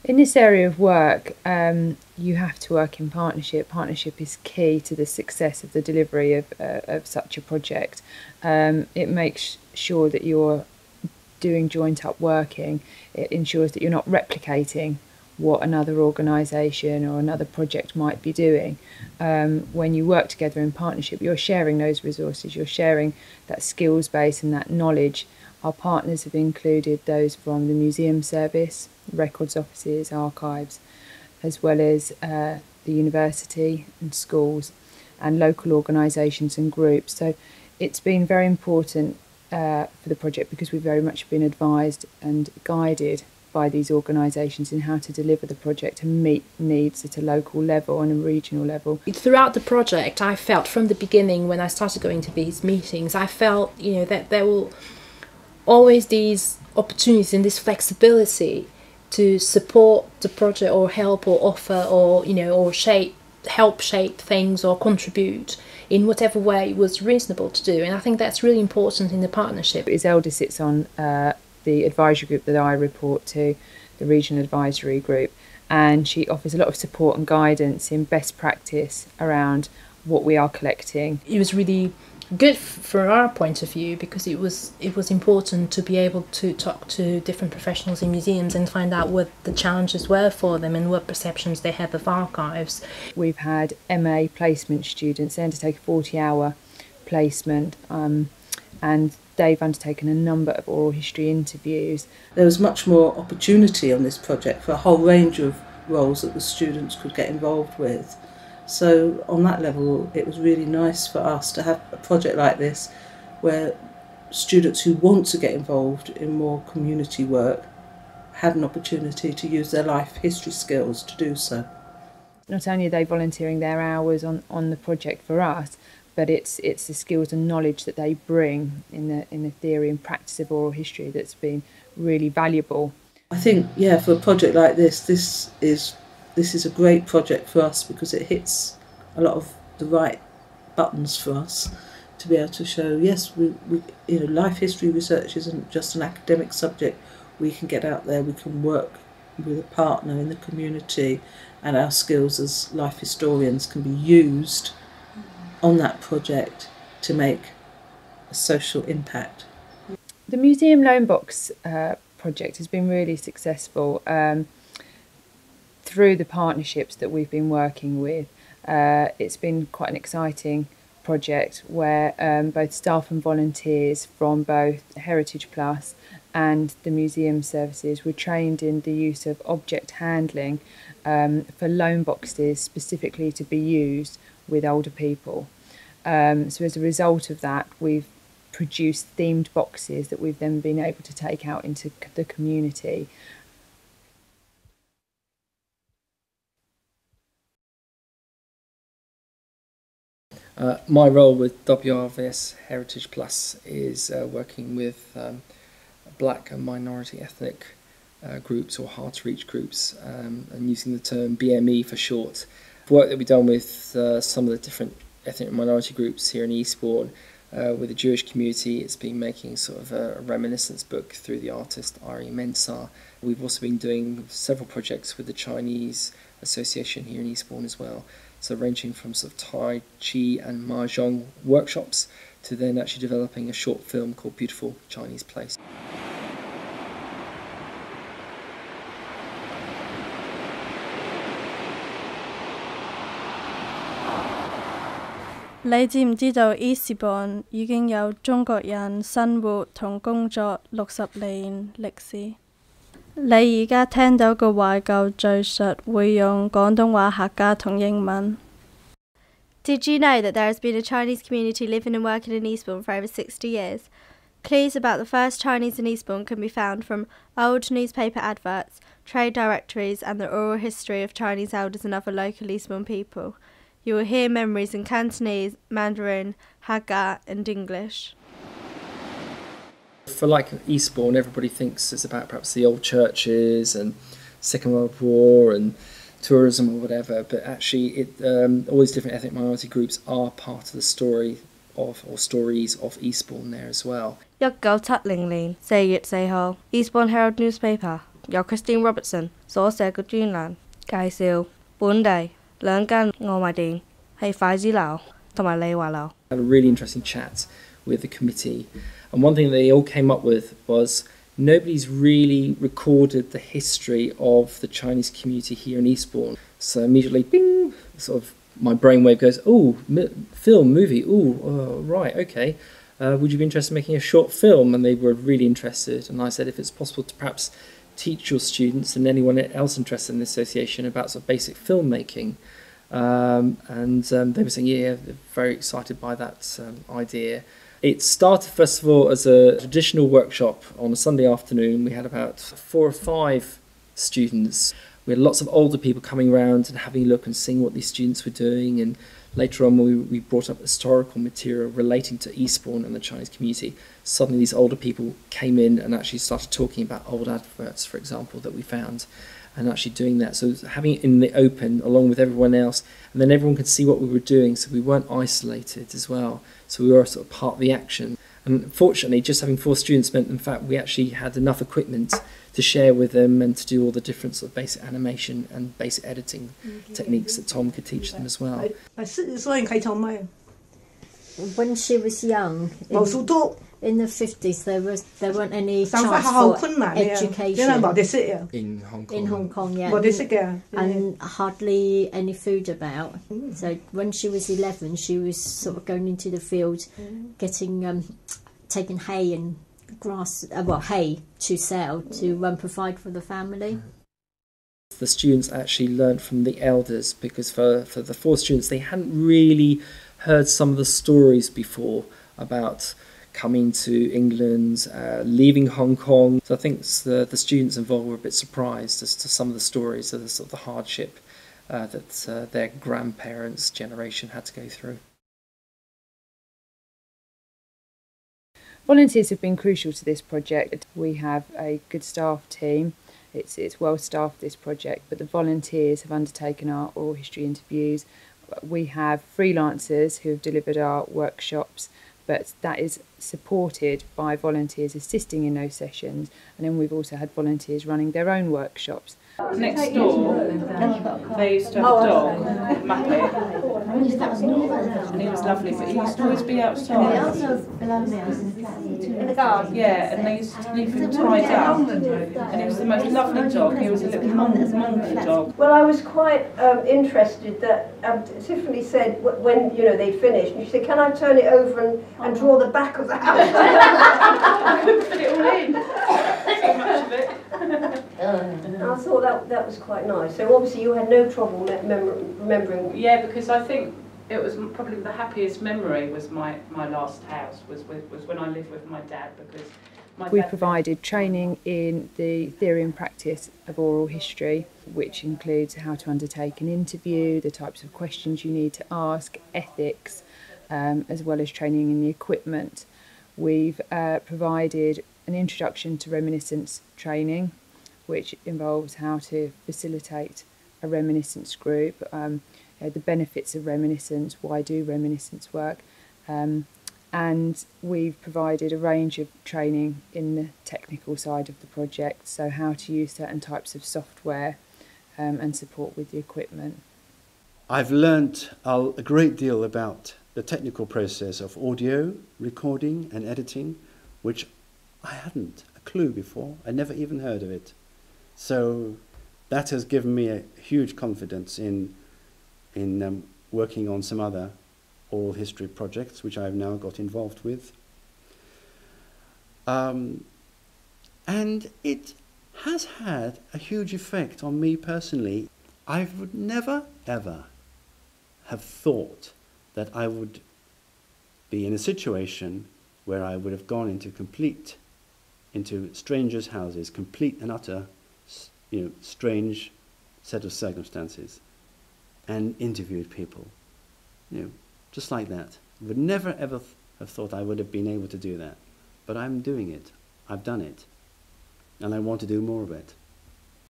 In this area of work, you have to work in partnership. Partnership is key to the success of the delivery of such a project. It makes sure that you're doing joint up working. It ensures that you're not replicating what another organisation or another project might be doing. When you work together in partnership, you're sharing those resources, you're sharing that skills base and that knowledge. Our partners have included those from the museum service, records offices, archives, as well as the university and schools and local organisations and groups. So it's been very important for the project because we've very much been advised and guided by these organisations in how to deliver the project and meet needs at a local level and a regional level. Throughout the project, I felt from the beginning, when I started going to these meetings, I felt, that there will always these opportunities and this flexibility to support the project or help or offer or or help shape things or contribute in whatever way was reasonable to do. And I think that's really important in the partnership. Iselda sits on the advisory group that I report to, the regional advisory group, and she offers a lot of support and guidance in best practice around what we are collecting. It was really good from our point of view because it was important to be able to talk to different professionals in museums and find out what the challenges were for them and what perceptions they have of archives. We've had MA placement students. They undertake a 40-hour placement and they've undertaken a number of oral history interviews. There was much more opportunity on this project for a whole range of roles that the students could get involved with. So on that level, it was really nice for us to have a project like this where students who want to get involved in more community work had an opportunity to use their life history skills to do so. Not only are they volunteering their hours on the project for us, but it's the skills and knowledge that they bring in the theory and practice of oral history that's been really valuable. I think, for a project like this is a great project for us because it hits a lot of the right buttons for us to be able to show, yes, we life history research isn't just an academic subject. We can get out there, we can work with a partner in the community, and our skills as life historians can be used on that project to make a social impact. The Museum Loan Box project has been really successful through the partnerships that we've been working with. It's been quite an exciting project where both staff and volunteers from both Heritage Plus and the museum services were trained in the use of object handling for loan boxes specifically to be used with older people. So as a result of that, we've produced themed boxes that we've then been able to take out into the community. My role with WRVS Heritage Plus is working with black and minority ethnic groups or hard-to-reach groups and using the term BME for short. The work that we've done with some of the different ethnic minority groups here in Eastbourne, with the Jewish community, it's been making sort of a reminiscence book through the artist Ari Mensah. We've also been doing several projects with the Chinese Association here in Eastbourne as well. So ranging from sort of Tai Chi and Mahjong workshops to then actually developing a short film called Beautiful Chinese Place. 你知唔知道 Eastbourne 已經有中國人生活同工作60年歷史？你而家聽到嘅懷舊敘述會用廣東話客家同英文。Did you know that there has been a Chinese community living and working in Eastbourne for over 60 years? Clues about the first Chinese in Eastbourne can be found from old newspaper adverts, trade directories and the oral history of Chinese elders and other local Eastbourne people. You will hear memories in Cantonese, Mandarin, Hakka and English. For like Eastbourne, everybody thinks it's about perhaps the old churches and Second World War and tourism or whatever, but actually all these different ethnic minority groups are part of the story of, or stories of Eastbourne there as well. 1970年4月4號 Eastbourne Herald newspaper 由 Christine Robertson 所寫嘅專欄，介紹本地兩間外賣店係筷子樓同埋利華樓。 Had a really interesting chat with the committee, and one thing they all came up with was nobody's really recorded the history of the Chinese community here in Eastbourne. So immediately, bing, sort of my brainwave goes, oh, film, movie, oh, right, okay. Would you be interested in making a short film? And they were really interested. And I said, if it's possible to perhaps teach your students and anyone else interested in the association about sort of basic filmmaking. They were saying, yeah, they're very excited by that idea. It started, first of all, as a traditional workshop on a Sunday afternoon. We had about 4 or 5 students. We had lots of older people coming around and having a look and seeing what these students were doing. And later on, we brought up historical material relating to Eastbourne and the Chinese community. Suddenly, these older people came in and actually started talking about old adverts, for example, that we found, and actually doing that. So having it in the open along with everyone else, and then everyone could see what we were doing, so we weren't isolated as well. So we were sort of part of the action. And fortunately, just having 4 students meant, in fact, we actually had enough equipment to share with them and to do all the different sort of basic animation and basic editing techniques that Tom could teach them as well. When she was young, in the 50s, there weren't any chance for education In Hong Kong. in Hong Kong, and hardly any food about. So when she was 11, she was sort of going into the field, getting taking hay and grass, hay to sell to provide for the family. The students actually learned from the elders, because for the 4 students, they hadn't really heard some of the stories before about coming to England, leaving Hong Kong. So I think the students involved were a bit surprised as to some of the stories of the sort of the hardship that their grandparents' generation had to go through. Volunteers have been crucial to this project. We have a good staff team. It's well staffed, this project, but the volunteers have undertaken our oral history interviews. We have freelancers who have delivered our workshops, but that is supported by volunteers assisting in those sessions, and then we've also had volunteers running their own workshops. Next door, they used to have a dog, Muppet, and he was lovely, but he used to always be outside. In the garden? Yeah, and they used to leave him tied up, and he was the most lovely dog. He was a little monkey dog. Well, I was quite interested that Tiffany said when they'd finished, and she said, "Can I turn it over and draw the back of the house?" I couldn't fit it all in. So much of it. I thought that was quite nice. So obviously you had no trouble remembering. Yeah, because I think it was probably the happiest memory was my last house was when I lived with my dad, because we provided training in the theory and practice of oral history, which includes how to undertake an interview, the types of questions you need to ask, ethics, as well as training in the equipment. We've provided an introduction to reminiscence training, which involves how to facilitate a reminiscence group, the benefits of reminiscence, why do reminiscence work, and we've provided a range of training in the technical side of the project, so how to use certain types of software and support with the equipment. I've learnt a great deal about the technical process of audio recording and editing, which I hadn't a clue before. I never even heard of it. So that has given me a huge confidence in working on some other oral history projects, which I've now got involved with. And it has had a huge effect on me personally. I would never, ever have thought that I would be in a situation where I would have gone into strangers' houses, complete and utter, strange set of circumstances, and interviewed people, just like that. I would never ever have thought I would have been able to do that, but I'm doing it. I've done it, and I want to do more of it.